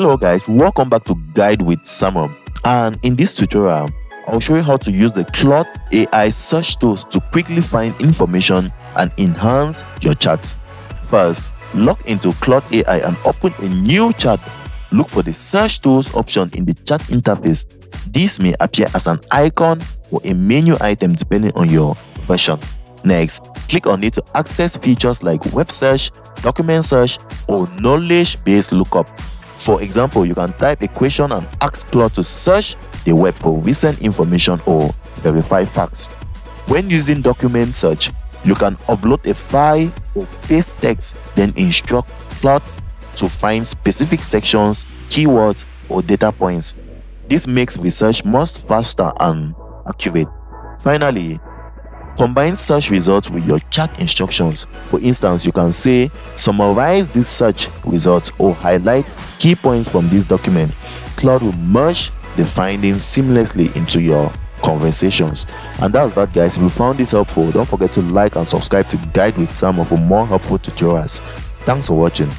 Hello guys, welcome back to Guide with Samuel, and in this tutorial I'll show you how to use the Claude AI search tools to quickly find information and enhance your chat. First, log into Claude AI and open a new chat. Look for the search tools option in the chat interface. This may appear as an icon or a menu item depending on your version. Next, click on it to access features like web search, document search, or knowledge-based lookup. For example, you can type a question and ask Claude to search the web for recent information or verify facts. When using document search, you can upload a file or paste text, then instruct Claude to find specific sections, keywords, or data points. This makes research much faster and accurate. Finally, combine search results with your chat instructions. For instance, you can say, summarize this search results or highlight key points from this document. Claude will merge the findings seamlessly into your conversations. And that's that, guys. If you found this helpful, don't forget to like and subscribe to Guide with Samuel for more helpful tutorials. Thanks for watching.